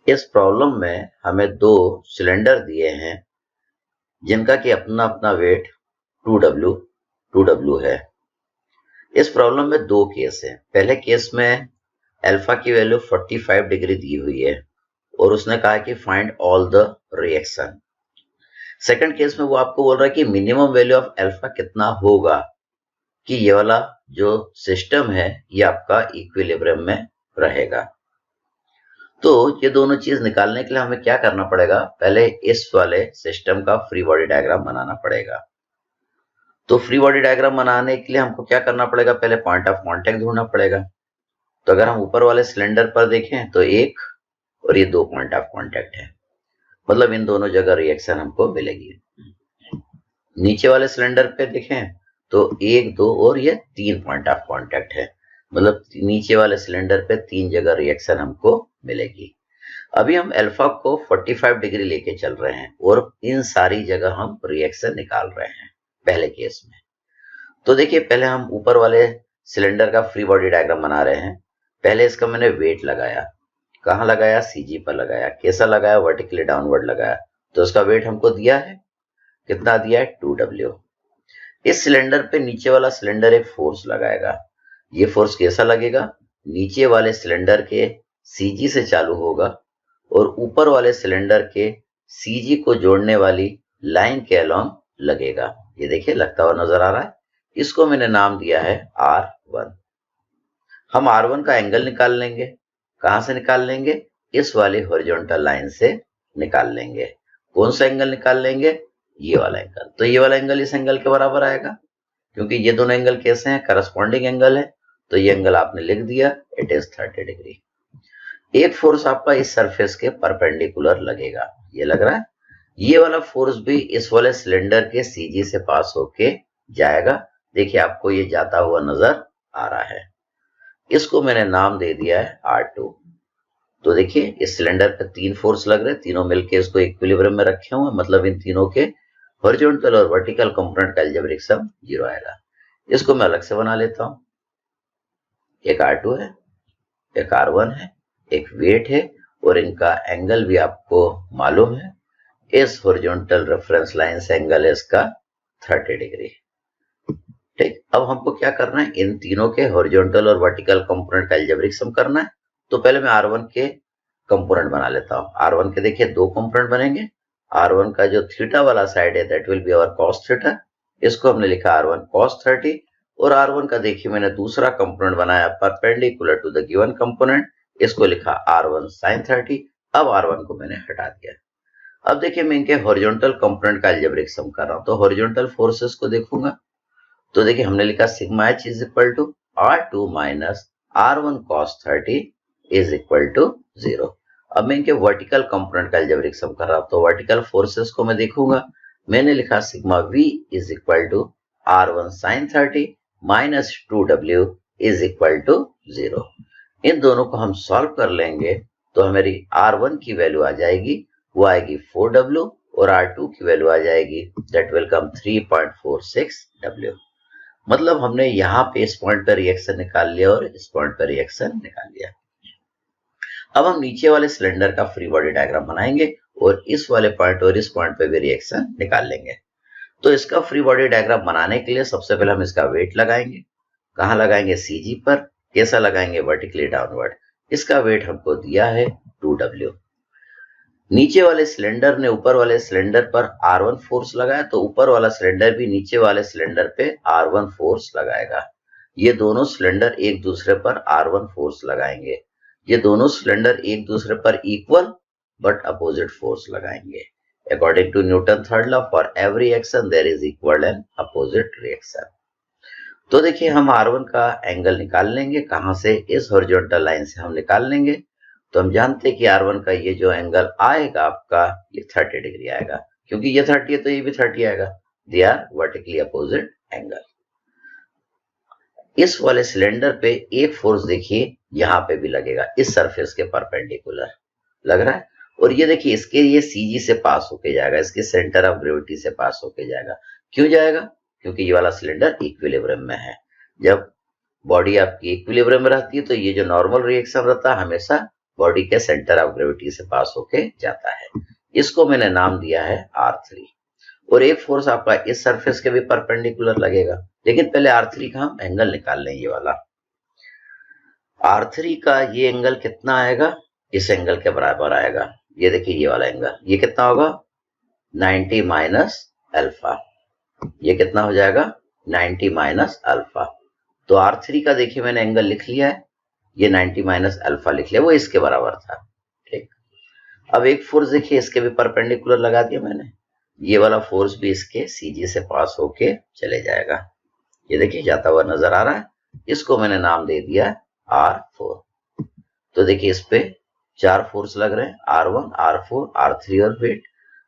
इस प्रॉब्लम में हमें दो सिलेंडर दिए हैं जिनका कि अपना अपना वेट 2W है। इस प्रॉब्लम में दो केस हैं। पहले केस में अल्फा की वैल्यू 45 डिग्री दी हुई है और उसने कहा कि find all the reaction. Second case में वो आपको बोल रहा है कि मिनिमम वैल्यू ऑफ अल्फा कितना होगा कि ये वाला जो सिस्टम है ये आपका इक्विलिब्रियम में रहेगा। तो ये दोनों चीज निकालने के लिए हमें क्या करना पड़ेगा, पहले इस वाले सिस्टम का फ्री बॉडी डायग्राम बनाना पड़ेगा। तो फ्री बॉडी डायग्राम बनाने के लिए हमको क्या करना पड़ेगा, पहले पॉइंट ऑफ कांटेक्ट ढूंढना पड़ेगा। तो अगर हम ऊपर वाले सिलेंडर पर देखें तो एक और ये दो पॉइंट ऑफ कांटेक्ट है, मतलब इन दोनों जगह रिएक्शन हमको मिलेगी। नीचे वाले सिलेंडर पे देखें तो एक दो और ये तीन पॉइंट ऑफ कांटेक्ट है, मतलब नीचे वाले सिलेंडर पे तीन जगह रिएक्शन हमको मिलेगी। अभी हम अल्फा को 45 डिग्री लेके चल रहे हैं और इन सारी जगह हम रिएक्शन निकाल रहे हैं पहले केस में। तो देखिए पहले हम ऊपर वाले सिलेंडर का फ्री बॉडी डायग्राम बना रहे हैं। पहले इसका मैंने वेट लगाया, कहाँ लगाया, सीजी पर लगाया। कैसा लगाया, वर्टिकली डाउनवर्ड लगाया। तो इसका वेट हमको दिया है, कितना दिया है, 2W। इस सिलेंडर पे नीचे वाला सिलेंडर एक फोर्स लगाएगा। ये फोर्स कैसा लगेगा, नीचे वाले सिलेंडर के सीजी से चालू होगा और ऊपर वाले सिलेंडर के सीजी को जोड़ने वाली लाइन के अलोंग लगेगा। ये देखिए लगता हुआ नजर आ रहा है। इसको मैंने नाम दिया है R1। हम R1 का एंगल निकाल लेंगे। कहां से निकाल लेंगे, इस वाले हॉरिजॉन्टल लाइन से निकाल लेंगे। कौन सा एंगल निकाल लेंगे, ये वाला एंगल। तो ये वाला एंगल इस एंगल के बराबर आएगा, क्योंकि ये दोनों एंगल कैसे हैं, करस्पॉन्डिंग एंगल है। तो ये एंगल आपने लिख दिया, इट इज 30 डिग्री। एक फोर्स आपका इस सरफेस के परपेंडिकुलर लगेगा, ये लग रहा है। ये वाला फोर्स भी इस वाले सिलेंडर के सीजी से पास होके जाएगा। देखिए आपको ये जाता हुआ नजर आ रहा है। इसको मैंने नाम दे दिया है R2। तो देखिए इस सिलेंडर पे तीन फोर्स लग रहे हैं, तीनों मिलके इसको इक्विलिब्रियम में रखे हुए, मतलब इन तीनों के हॉरिजॉन्टल और वर्टिकल कंपोनेंट का अलजेब्रिक सम 0 आएगा। इसको मैं अलग से बना लेता हूं। एक R2 है, एक R1 है, एक वेट है और इनका एंगल भी आपको मालूम है। इस हॉरिजॉन्टल रेफरेंस लाइन से एंगल है इसका 30 डिग्री। ठीक, अब हमको क्या करना है, इन तीनों के हॉरिजॉन्टल और वर्टिकल कंपोनेंट का अलजेब्रिक सम करना है। तो पहले मैं R1 के कंपोनेंट बना लेता हूं। R1 के देखिए दो कंपोनेंट बनेंगे। R1 का जो थीटा वाला साइड है that will be our cos theta, इसको हमने लिखा R1 cos 30। और R1 का देखिए मैंने दूसरा कंपोनेंट बनाया perpendicular to the given component, इसको लिखा R1 sin 30। अब R1 को मैंने हटा दिया। अब देखिए मैं इनके हॉरिजॉन्टल कंपोनेंट का अलजेब्रिक सम कर रहा हूं। तो हॉरिजॉन्टल फोर्सेस को देखूंगा तो देखिए हमने लिखा sigma H is equal to R2 minus R1 cos 30 is equal to 0। अब मैं इनके वर्टिकल कंपोनेंट का अलजेब्रिक सम कर रहा हूं। तो वर्टिकल फोर्सेस को मैं देखूंगा, मैंने लिखा sigma V is equal to R1 sin 30 minus 2W is equal to 0। इन दोनों को हम सॉल्व कर लेंगे तो हमारी R1 की वैल्यू आ जाएगी, वो आएगी 4W, और R2 की वैल्यू आ जाएगी दैट विल कम 3.46W। मतलब हमने यहाँ पे इस पॉइंट पर रिएक्शन निकाल लिया और इस पॉइंट पर रिएक्शन निकाल लिया। अब हम नीचे वाले सिलेंडर का फ्री बॉडी डायग्राम बनाएंगे और इस वाले पॉइंट और इस पॉइंट पे भी रिएक्शन निकाल लेंगे। तो इसका फ्री बॉडी डायग्राम बनाने के लिए सबसे पहले हम इसका वेट लगाएंगे। कहाँ लगाएंगे, सीजी पर। कैसा लगाएंगे, वर्टिकली डाउनवर्ड। इसका वेट हमको दिया है 2W। नीचे वाले सिलेंडर ने ऊपर वाले सिलेंडर पर R1 फोर्स लगाया, तो ऊपर वाला सिलेंडर भी नीचे वाले सिलेंडर पे R1 फोर्स लगाएगा। ये दोनों सिलेंडर एक दूसरे पर R1 फोर्स लगाएंगे। ये दोनों सिलेंडर एक दूसरे पर इक्वल बट अपोजिट फोर्स लगाएंगे। According to Newton third law, for every action there is equal and opposite reaction. तो देखिए हम R1 का एंगल निकाल लेंगे। कहां से, इस हॉरिजॉन्टल लाइन से हम निकाल लेंगे। तो हम जानते हैं कि R1 का ये जो एंगल आएगा आपका, ये 30 डिग्री आएगा, क्योंकि ये 30 है तो ये भी 30 आएगा। They are vertically opposite angle. इस वाले सिलेंडर पे एक फोर्स देखिए यहाँ पे भी लगेगा, इस सरफेस के परपेंडिकुलर लग रहा है। और ये देखिए इसके ये सीजी से पास होके जाएगा, इसके सेंटर ऑफ ग्रेविटी से पास होके जाएगा। क्यों जाएगा, क्योंकि ये वाला सिलेंडर इक्विलिब्रियम में है। जब बॉडी आपकी इक्विलिब्रियम में रहती है तो ये जो नॉर्मल रिएक्शन रहता है हमेशा बॉडी के सेंटर ऑफ ग्रेविटी से पास होके जाता है। इसको मैंने नाम दिया है R3। और एक फोर्स आपका इस सरफेस के भी परपेंडिकुलर लगेगा, लेकिन पहले R3 का हम एंगल निकाल लें। ये वाला R3 का ये एंगल कितना आएगा, इस एंगल के बराबर आएगा। ये देखिए ये वाला एंगल, ये कितना होगा 90 माइनस अल्फा। ये कितना हो जाएगा 90 माइनस अल्फा। तो R3 का देखिए मैंने एंगल लिख लिया है, ये 90 माइनस अल्फा लिख लिया, वो इसके बराबर था। ठीक, अब एक फोर्स देखिए इसके भी परपेंडिकुलर लगा दिया मैंने, ये वाला फोर्स भी इसके सीजी से पास होके चले जाएगा। ये देखिए जाता हुआ नजर आ रहा है, इसको मैंने नाम दे दिया R4। तो देखिए इस पे 4 फोर्स लग रहे हैं, R1, R4, R3 और वेट।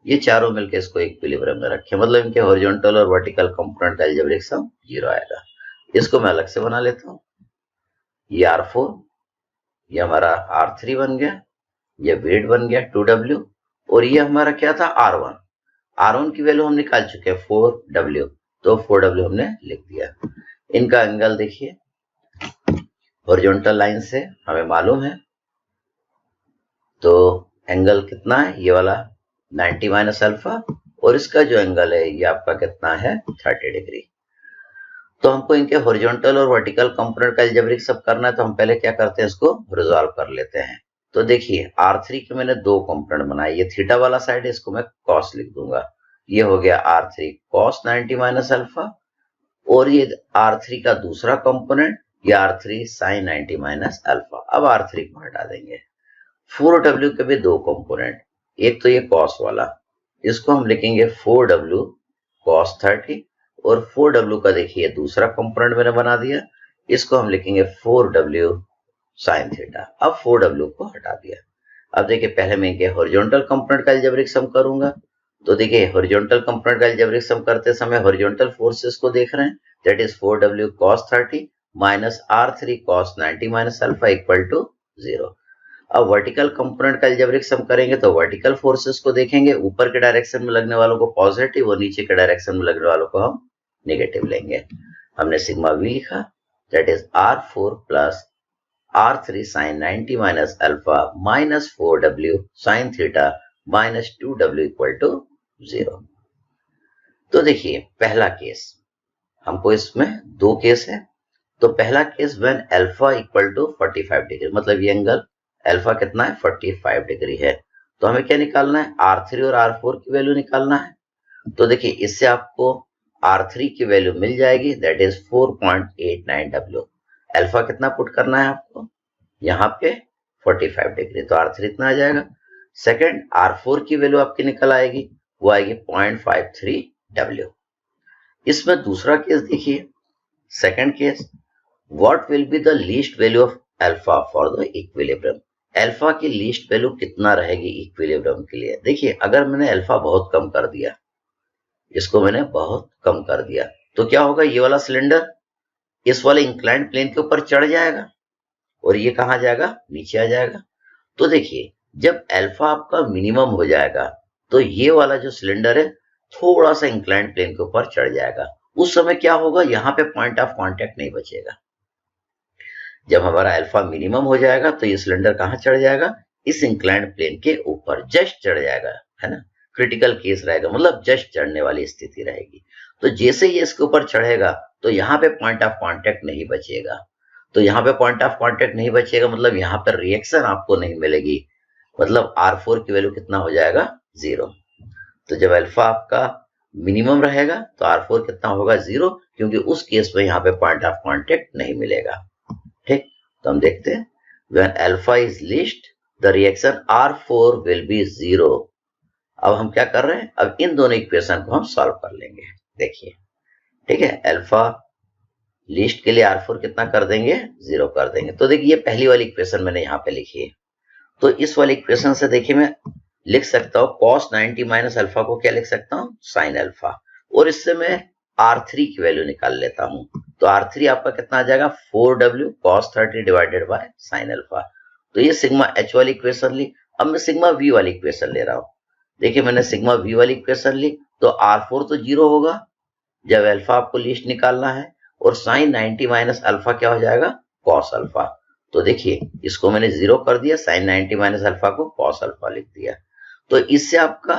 ये चारों मिलकर इसको इक्विलिब्रियम में रखें, मतलब इनके हॉरिजॉन्टल और वर्टिकल कंपोनेंट का अलजेब्रिक सम 0 आएगा। इसको मैं अलग से बना लेता हूँ। ये R4, ये हमारा R3 बन गया, ये वेट बन गया 2W, और ये हमारा क्या था R1। R1 की वैल्यू हम निकाल चुके हैं 4W, तो 4W हमने लिख दिया। इनका एंगल देखिए हॉरिजॉन्टल लाइन से हमें मालूम है, तो एंगल कितना है ये वाला 90 माइनस अल्फा, और इसका जो एंगल है ये आपका कितना है 30 डिग्री। तो हमको इनके हॉरिजॉन्टल और वर्टिकल कंपोनेंट का अलजेब्रिक सब करना है, तो हम पहले क्या करते हैं इसको रिजॉल्व कर लेते हैं। तो देखिए R3 के मैंने 2 कंपोनेंट बनाए, ये थीटा वाला साइड है, इसको मैं कॉस लिख दूंगा। ये हो गया R3 कॉस 90 माइनस अल्फा, और ये R3 का दूसरा कंपोनेंट ये R3 साइन 90 माइनस अल्फा। अब R3 को हटा देंगे। 4W के भी 2 कंपोनेंट, एक तो ये कॉस वाला, इसको हम लिखेंगे 4W कॉस 30, और 4W का देखिए दूसरा कंपोनेंट मैंने बना दिया, इसको हम लिखेंगे 4W साइन थीटा। अब 4W को हटा दिया। अब देखिए पहले मैं इनके हॉरिजॉन्टल कंपोनेंट का अलजेब्रिक सम करूंगा। तो देखिए हॉरिजॉन्टल कंपोनेंट का अलजेब्रिक सम करते समय हॉरिजॉन्टल फोर्सेस को देख रहे हैं, that is 4W cos 30 minus R3 cos 90 minus alpha equal to 0। अब वर्टिकल कंपोनेंट का अलजेब्रिक सम करेंगे तो वर्टिकल फोर्सेस को देखेंगे, ऊपर के डायरेक्शन में लगने वालों को पॉजिटिव और नीचे के डायरेक्शन में लगने वालों को हम नेगेटिव लेंगे। हमने सिग्मा V लिखा, that is R4 plus R3 sine 90 minus alpha minus 4W sine theta minus 2W equal to 0। तो देखिए पहला केस, हमको इसमें 2 केस है। तो पहला case when alpha equal to 45 degree, मतलब ये एंगल अल्फा कितना है 45 डिग्री है। तो हमें क्या निकालना है R3 और R4 की वैल्यू निकालना है। तो देखिए इससे आपको R3 की वैल्यू मिल जाएगी, दैट इज 4.89W। अल्फा कितना पुट करना है आपको यहाँ पे 45 डिग्री, तो R3 इतना आ जाएगा। सेकंड R4 की वैल्यू आपकी निकल आएगी, वो आएगी 0.53W। इसमें दूसरा केस देखिए, second case, what will be the least value of alpha for the equilibrium. Alpha की लीस्ट वैल्यू कितना रहेगी इक्विलिब्रियम के लिए। देखिए अगर मैंने अल्फा बहुत कम कर दिया, इसको मैंने बहुत कम कर दिया, तो क्या होगा, ये वाला सिलेंडर इस वाले इंक्लाइंड प्लेन के ऊपर चढ़ जाएगा और ये कहां जाएगा, नीचे आ जाएगा। तो देखिए जब अल्फा आपका मिनिमम हो जाएगा तो ये वाला जो सिलेंडर है थोड़ा सा इंक्लाइंड प्लेन के ऊपर चढ़ जाएगा। उस समय क्या होगा, यहाँ पे पॉइंट ऑफ कांटेक्ट नहीं बचेगा। जब हमारा अल्फा मिनिमम हो जाएगा तो ये सिलेंडर कहां चढ़ जाएगा, इस इंक्लाइंड प्लेन के ऊपर जस्ट चढ़ जाएगा, है ना। क्रिटिकल केस रहेगा, मतलब जस्ट चढ़ने वाली स्थिति रहेगी। तो जैसे ये इसके ऊपर चढ़ेगा तो यहाँ पे पॉइंट ऑफ कांटेक्ट नहीं बचेगा। तो यहाँ पे पॉइंट ऑफ कांटेक्ट नहीं बचेगा, मतलब यहाँ पर रिएक्शन आपको नहीं मिलेगी, मतलब R4 की वैल्यू कितना हो जाएगा 0। तो जब अल्फा आपका मिनिमम रहेगा तो R4 कितना होगा 0, क्योंकि उस केस में यहाँ पे पॉइंट ऑफ कांटेक्ट नहीं मिलेगा। ठीक, तो हम देखते हैं when alpha is least the reaction R4 will be 0। अब हम क्या कर रहे हैं, अब इन दोनों इक्वेशन को हम सॉल्व कर लेंगे। देखिए ठीक है, अल्फा लीस्ट के लिए R4 कितना कर देंगे 0 कर देंगे। तो देखिए ये पहली वाली इक्वेशन मैंने यहाँ पे लिखी है। तो इस वाली इक्वेशन से देखिए मैं लिख सकता हूँ cos 90 माइनस अल्फा को क्या लिख सकता हूँ साइन अल्फा, और इससे मैं R3 की वैल्यू निकाल लेता हूँ। तो R3 आपका कितना आ जाएगा 4W cos 30 divided by sine alpha. तो ये सिग्मा H वाली इक्वेशन ली। अब मैं सिग्मा V वाली इक्वेशन ले रहा हूँ। देखिए मैंने सिग्मा V वाली इक्वेशन ली, तो R4 तो 0 होगा जब अल्फा आपको लिस्ट निकालना है, और साइन 90 माइनस अल्फा क्या हो जाएगा cos अल्फा। तो देखिए इसको मैंने 0 कर दिया, साइन 90 माइनस अल्फा को कॉस अल्फा लिख दिया। तो इससे आपका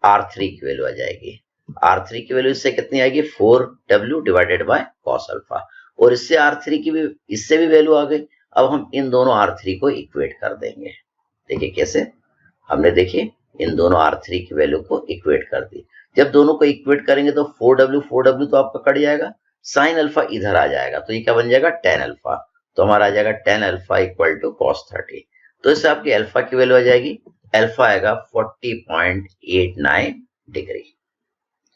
R3 की वैल्यू आ जाएगी। R3 की वैल्यू इससे कितनी आएगी, 4W divided by cos alpha. और इससे R3 की भी, इससे भी वैल्यू आ गई। अब हम इन दोनों R3 को इक्वेट कर देंगे। देखिए कैसे, हमने देखिए इन दोनों R3 की वैल्यू को इक्वेट कर दी। जब दोनों को इक्वेट करेंगे तो 4W तो आपका कट जाएगा, साइन अल्फा इधर आ जाएगा, तो ये क्या बन जाएगा, tan अल्फा। तो हमारा आ जाएगा tan alpha equal to cos 30। तो इससे आपकी अल्फा की वैल्यू आ जाएगी, अल्फा आएगा 40.89 डिग्री।